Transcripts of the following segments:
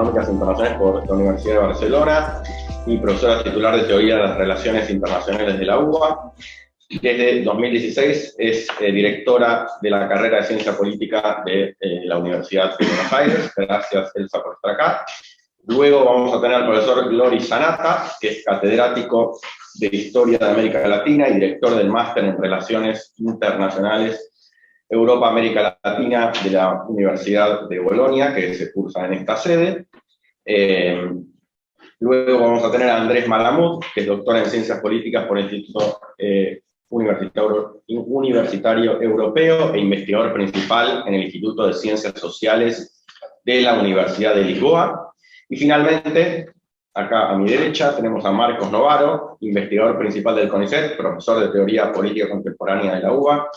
Económicas Internacionales por la Universidad de Barcelona y profesora titular de Teoría de las Relaciones Internacionales de la UBA. Desde 2016 es directora de la carrera de Ciencia Política de la Universidad de Buenos Aires. Gracias, Elsa, por estar acá. Luego vamos a tener al profesor Glory Sanata, que es catedrático de Historia de América Latina y director del Máster en Relaciones Internacionales Europa-América Latina de la Universidad de Bolonia, que se cursa en esta sede. Luego vamos a tener a Andrés Malamud, que es doctor en Ciencias Políticas por el Instituto Universitario Europeo e investigador principal en el Instituto de Ciencias Sociales de la Universidad de Lisboa. Y finalmente, acá a mi derecha, tenemos a Marcos Novaro, investigador principal del CONICET, profesor de Teoría Política Contemporánea de la UBA,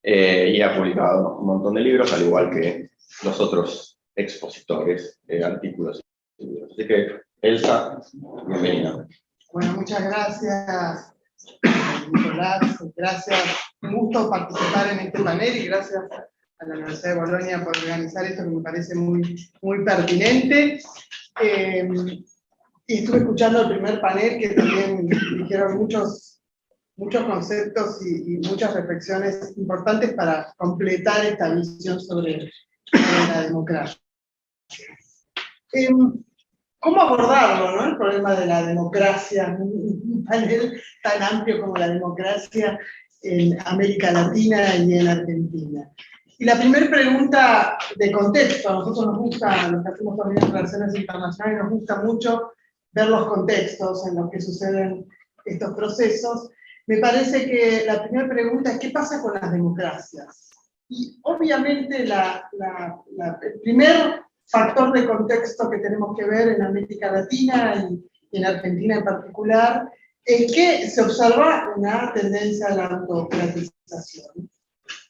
y ha publicado un montón de libros, al igual que los otros expositores de artículos y libros. Así que, Elsa, bienvenida. Bueno, muchas gracias, Nicolás. Gracias, un gusto participar en este panel y gracias a la Universidad de Bolonia por organizar esto, que me parece muy pertinente. Y estuve escuchando el primer panel, que también dijeron muchos conceptos y muchas reflexiones importantes para completar esta visión sobre la democracia. ¿Cómo abordarlo, no? El problema de la democracia, un panel tan amplio como la democracia en América Latina y en Argentina. Y la primera pregunta de contexto, a nosotros nos gusta, los que hacemos también relaciones internacionales, nos gusta mucho ver los contextos en los que suceden estos procesos. Me parece que la primera pregunta es ¿qué pasa con las democracias? Y obviamente el primer factor de contexto que tenemos que ver en América Latina y en Argentina en particular es que se observa una tendencia a la autocratización.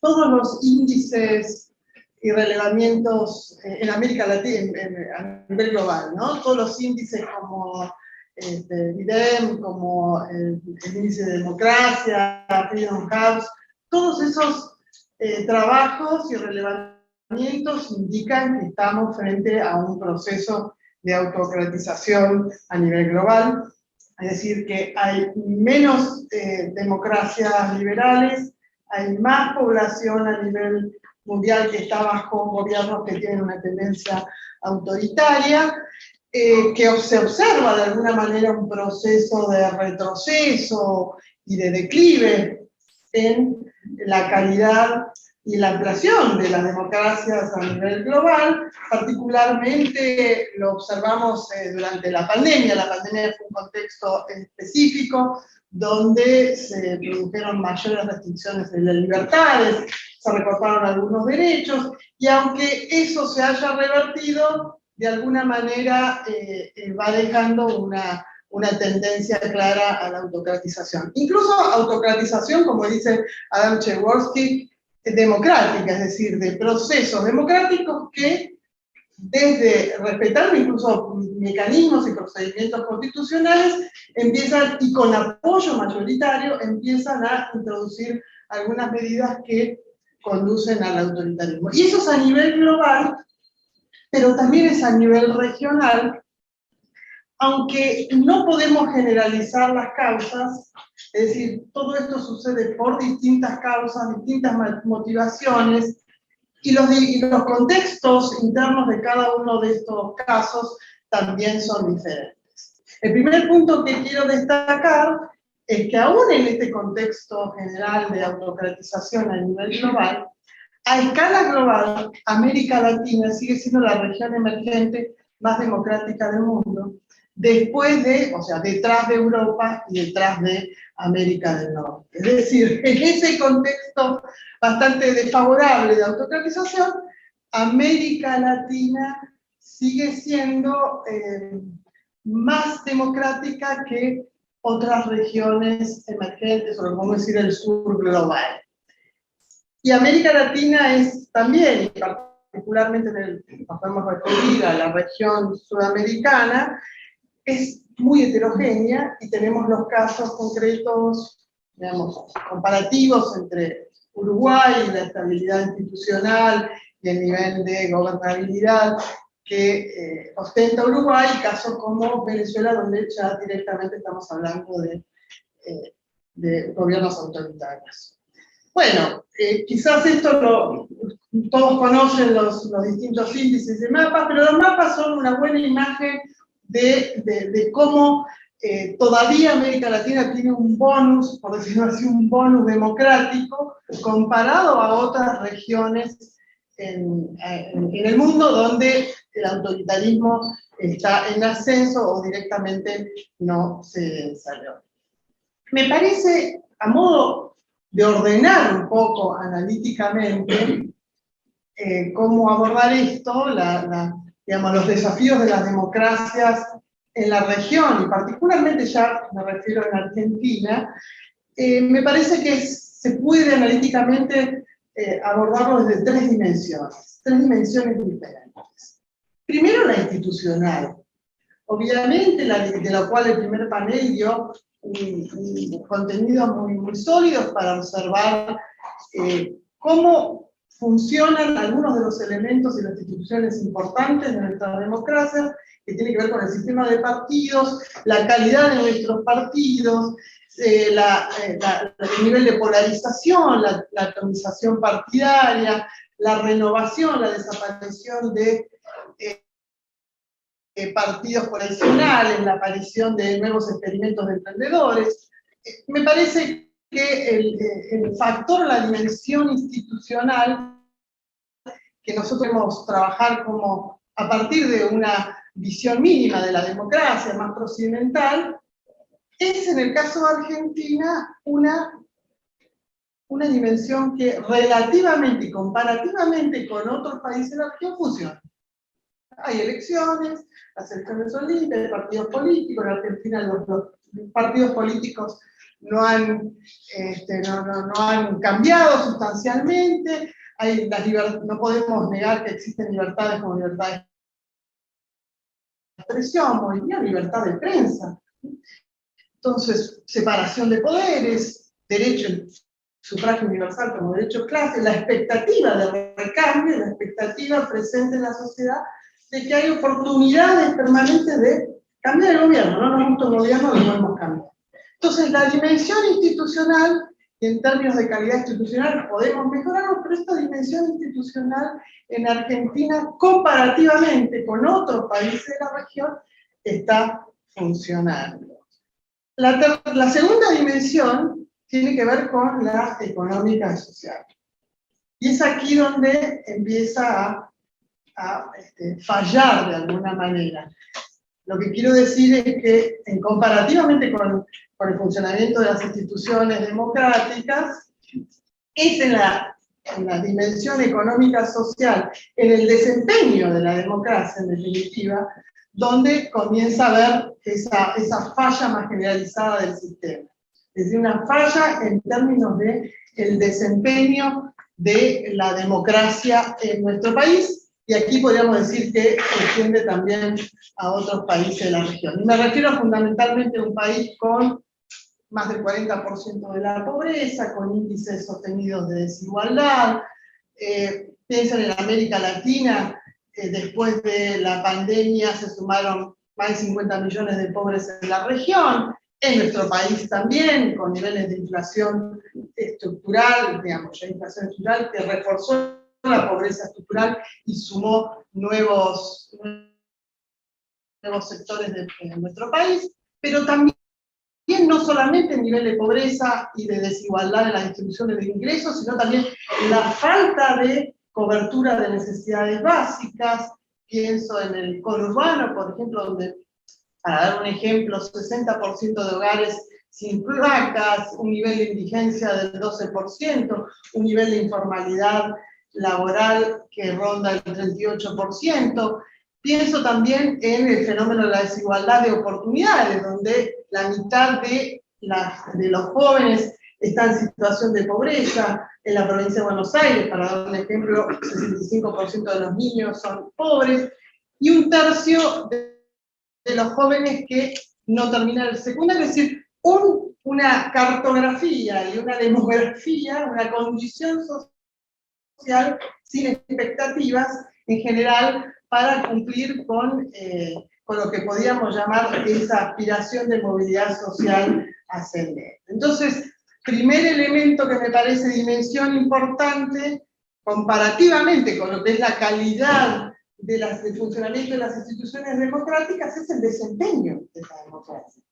Todos los índices y relevamientos en América Latina, a nivel global, ¿no? Todos los índices como IDEM, como el índice de democracia, Freedom House, todos esos trabajos y relevamientos indican que estamos frente a un proceso de autocratización a nivel global, es decir, que hay menos democracias liberales, hay más población a nivel mundial que está bajo gobiernos que tienen una tendencia autoritaria, que se observa de alguna manera un proceso de retroceso y de declive en la calidad y la ampliación de las democracias a nivel global. Particularmente lo observamos durante la pandemia. La pandemia fue un contexto específico donde se produjeron mayores restricciones de las libertades, se recortaron algunos derechos, y aunque eso se haya revertido, de alguna manera va dejando una tendencia clara a la autocratización. Incluso autocratización, como dice Adam Przeworski, democrática, es decir, de procesos democráticos que, desde respetando incluso mecanismos y procedimientos constitucionales, empiezan, y con apoyo mayoritario, empiezan a introducir algunas medidas que conducen al autoritarismo. Y eso es a nivel global, pero también es a nivel regional, aunque no podemos generalizar las causas, es decir, todo esto sucede por distintas causas, distintas motivaciones, y los contextos internos de cada uno de estos casos también son diferentes. El primer punto que quiero destacar es que aún en este contexto general de autocratización a nivel global, a escala global, América Latina sigue siendo la región emergente más democrática del mundo, después de, o sea, detrás de Europa y detrás de América del Norte. Es decir, en ese contexto bastante desfavorable de autocratización, América Latina sigue siendo más democrática que otras regiones emergentes, o como decir el sur global. Y América Latina es también, y particularmente nos podemos referir a la región sudamericana, es muy heterogénea, y tenemos los casos concretos, digamos, comparativos entre Uruguay y la estabilidad institucional y el nivel de gobernabilidad que ostenta Uruguay, y casos como Venezuela, donde ya directamente estamos hablando de gobiernos autoritarios. Bueno, quizás esto todos conocen los distintos índices de mapas, pero los mapas son una buena imagen de cómo todavía América Latina tiene un bonus, por decirlo así, un bonus democrático comparado a otras regiones en el mundo donde el autoritarismo está en ascenso o directamente no se salió. Me parece, a modo de ordenar un poco analíticamente cómo abordar esto, digamos, los desafíos de las democracias en la región, y particularmente ya me refiero en Argentina, me parece que se puede analíticamente abordarlo desde tres dimensiones diferentes. Primero, la institucional. Obviamente, de la cual el primer panel dio un contenido muy sólido para observar cómo funcionan algunos de los elementos y las instituciones importantes de nuestra democracia, que tiene que ver con el sistema de partidos, la calidad de nuestros partidos, el nivel de polarización, la atomización partidaria, la renovación, la desaparición de partidos coalicionales, la aparición de nuevos experimentos de emprendedores. Me parece que el factor, la dimensión institucional, que nosotros debemos trabajar como a partir de una visión mínima de la democracia, más procedimental, es en el caso de Argentina una dimensión que relativamente y comparativamente con otros países de la región funciona. Hay elecciones, las elecciones son libres, hay partidos políticos, en Argentina los partidos políticos no han cambiado sustancialmente, no podemos negar que existen libertades como libertad de expresión, hoy día libertad de prensa. Entonces, separación de poderes, derecho, sufragio universal como derecho clase, la expectativa de recambio, la expectativa presente en la sociedad de que hay oportunidades permanentes de cambiar el gobierno. No nos gusta el gobierno, lo podemos cambiar. Entonces, la dimensión institucional, y en términos de calidad institucional podemos mejorarlo, pero esta dimensión institucional en Argentina, comparativamente con otros países de la región, está funcionando. La segunda dimensión tiene que ver con la económica y social. Y es aquí donde empieza a fallar de alguna manera. Lo que quiero decir es que, comparativamente con el funcionamiento de las instituciones democráticas, es en la dimensión económica social, en el desempeño de la democracia, en definitiva, donde comienza a haber esa falla más generalizada del sistema. Es decir, una falla en términos del desempeño de la democracia en nuestro país, y aquí podríamos decir que se extiende también a otros países de la región. Y me refiero fundamentalmente a un país con más del 40% de la pobreza, con índices sostenidos de desigualdad. Piensen en América Latina, después de la pandemia se sumaron más de 50 millones de pobres en la región, en nuestro país también, con niveles de inflación estructural, digamos, ya inflación estructural, que reforzó la pobreza estructural y sumó nuevos sectores de nuestro país, pero también no solamente el nivel de pobreza y de desigualdad en las distribuciones de ingresos, sino también la falta de cobertura de necesidades básicas. Pienso en el conurbano, por ejemplo, donde, para dar un ejemplo, 60% de hogares sin placas, un nivel de indigencia del 12%, un nivel de informalidad laboral que ronda el 38%. Pienso también en el fenómeno de la desigualdad de oportunidades, donde la mitad de los jóvenes está en situación de pobreza. En la provincia de Buenos Aires, para dar un ejemplo, el 65% de los niños son pobres, y un tercio de los jóvenes que no terminan el secundario. Es decir, una cartografía y una demografía, una condición social sin expectativas, en general, para cumplir con lo que podríamos llamar esa aspiración de movilidad social ascendente. Entonces, primer elemento que me parece dimensión importante, comparativamente con lo que es la calidad del funcionamiento de las instituciones democráticas, es el desempeño de esa democracia.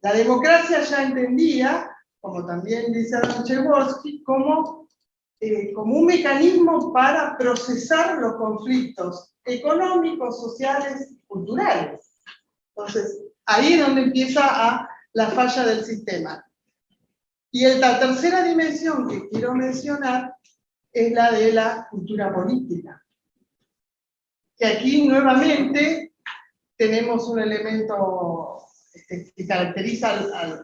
La democracia ya entendida, como también dice Adam Przeworski, como un mecanismo para procesar los conflictos económicos, sociales y culturales. Entonces, ahí es donde empieza la falla del sistema. Y la tercera dimensión que quiero mencionar es la de la cultura política. Que aquí nuevamente tenemos un elemento que caracteriza a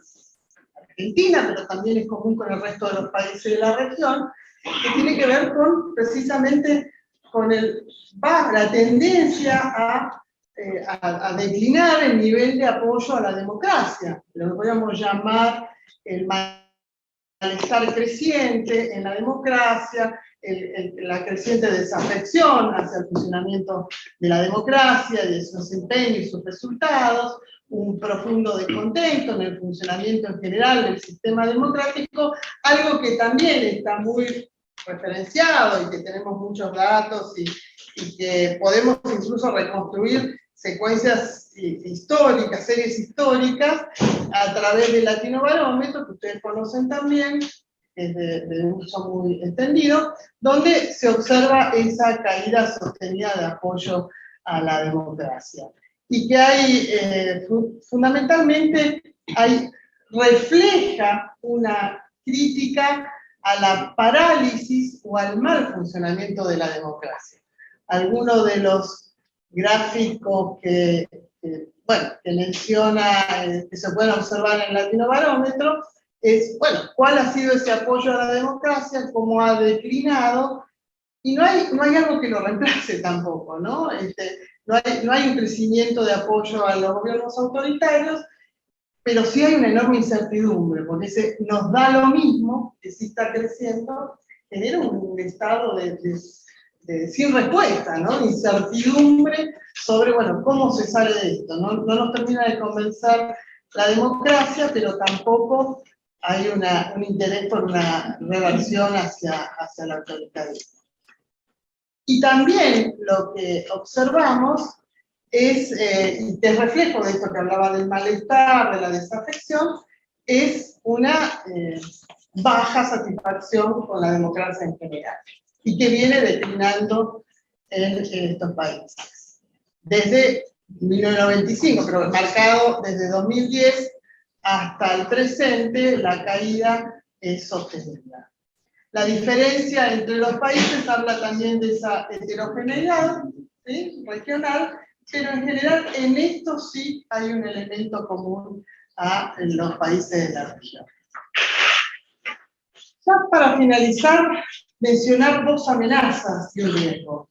Argentina, pero también es común con el resto de los países de la región, que tiene que ver con precisamente con la tendencia a declinar el nivel de apoyo a la democracia, lo que podríamos llamar el malestar creciente en la democracia, la creciente desafección hacia el funcionamiento de la democracia, de su desempeño y sus resultados, un profundo descontento en el funcionamiento en general del sistema democrático, algo que también está muy referenciado y que tenemos muchos datos y que podemos incluso reconstruir secuencias históricas, series históricas, a través del Latinobarómetro, que ustedes conocen también, es de uso muy extendido, donde se observa esa caída sostenida de apoyo a la democracia. Y que hay, fundamentalmente, refleja una crítica a la parálisis o al mal funcionamiento de la democracia. Algunos de los gráficos que menciona, que se pueden observar en el Latinobarómetro, es, cuál ha sido ese apoyo a la democracia, cómo ha declinado, y no hay algo que lo reemplace tampoco, ¿no? No hay un crecimiento de apoyo a los gobiernos autoritarios, pero sí hay una enorme incertidumbre, porque nos da lo mismo que sí está creciendo, genera un estado sin respuesta, ¿no? Incertidumbre sobre, cómo se sale de esto. No nos termina de convencer la democracia, pero tampoco hay un interés por una reversión hacia el autoritarismo. Y también lo que observamos es, y que es reflejo de esto que hablaba del malestar, de la desafección, es una baja satisfacción con la democracia en general, y que viene declinando en estos países. Desde 1995, pero marcado desde 2010 hasta el presente, la caída es sostenida. La diferencia entre los países habla también de esa heterogeneidad, ¿sí?, regional, pero en general en esto sí hay un elemento común a los países de la región. Ya para finalizar, mencionar dos amenazas y un riesgo,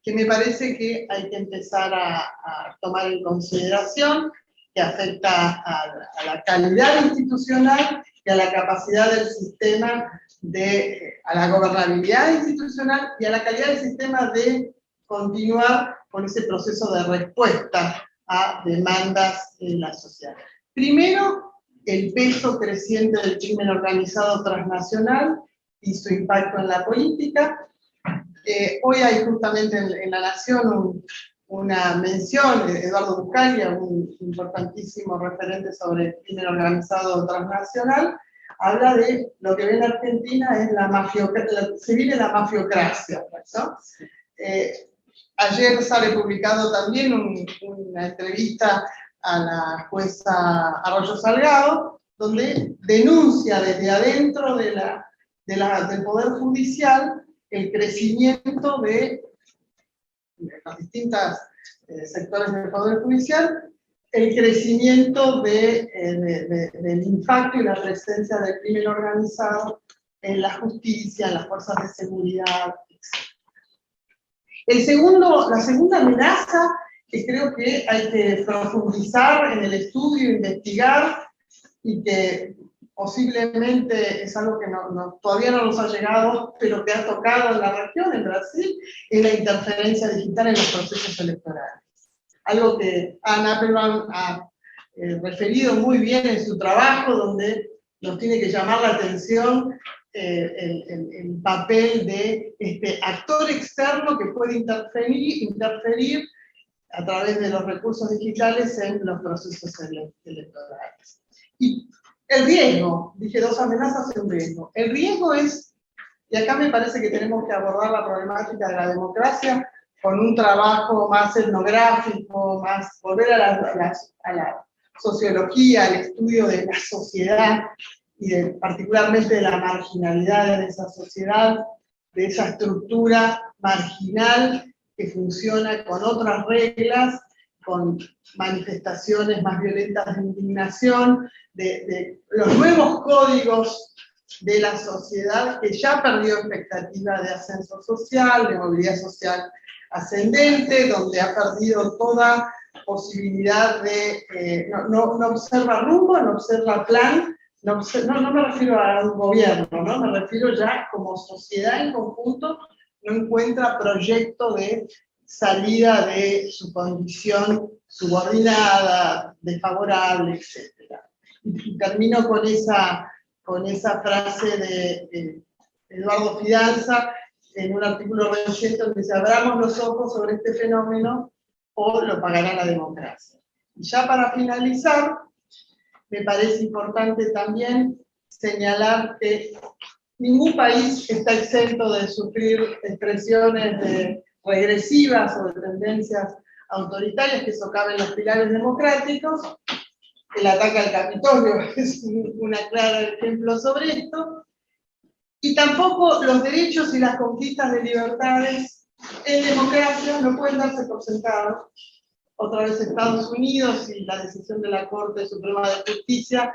que me parece que hay que empezar a tomar en consideración, que afecta a la calidad institucional y a la capacidad del sistema, a la gobernabilidad institucional y a la calidad del sistema de continuar con ese proceso de respuesta a demandas en la sociedad. Primero, el peso creciente del crimen organizado transnacional y su impacto en la política. Hoy hay justamente en La Nación una mención de Eduardo Buscaglia, un importantísimo referente sobre el crimen organizado transnacional, habla de lo que ve en Argentina es se vive la mafiocracia, ¿no? Ayer sale publicado también una entrevista a la jueza Arroyo Salgado, donde denuncia desde adentro del Poder Judicial el crecimiento de los distintos sectores del Poder Judicial, el crecimiento del impacto y la presencia del crimen organizado en la justicia, en las fuerzas de seguridad, etc. La segunda amenaza, que creo que hay que profundizar en el estudio, investigar, y que posiblemente es algo que todavía no nos ha llegado, pero que ha tocado en la región, en Brasil, es la interferencia digital en los procesos electorales. Algo que Anne Applebaum ha referido muy bien en su trabajo, donde nos tiene que llamar la atención el papel de este actor externo que puede interferir a través de los recursos digitales en los procesos electorales. Y el riesgo, dije 2 amenazas y un riesgo. El riesgo es, y acá me parece que tenemos que abordar la problemática de la democracia con un trabajo más etnográfico, más volver a la sociología, al estudio de la sociedad y particularmente de la marginalidad de esa sociedad, de esa estructura marginal que funciona con otras reglas, con manifestaciones más violentas de indignación, de los nuevos códigos de la sociedad que ya perdió expectativa de ascenso social, de movilidad social ascendente, donde ha perdido toda posibilidad de, no observa rumbo, no observa plan, no me refiero a un gobierno, ¿no? Me refiero ya como sociedad en conjunto, no encuentra proyecto de salida de su condición subordinada, desfavorable, etc. Y termino con esa frase de Eduardo Fidanza, en un artículo reciente donde dice: abramos los ojos sobre este fenómeno o lo pagará la democracia. Y ya para finalizar, me parece importante también señalar que ningún país está exento de sufrir expresiones regresivas o de tendencias autoritarias que socaven los pilares democráticos. El ataque al Capitolio es un claro ejemplo sobre esto. Y tampoco los derechos y las conquistas de libertades en democracia no pueden darse por sentados. Otra vez Estados Unidos y la decisión de la Corte Suprema de Justicia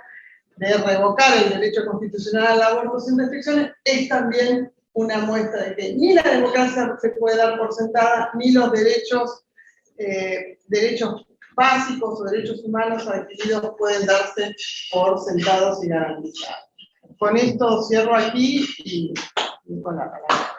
de revocar el derecho constitucional al aborto sin restricciones es también una muestra de que ni la democracia se puede dar por sentada, ni los derechos básicos o derechos humanos adquiridos pueden darse por sentados y garantizados. Con esto cierro aquí y con la palabra.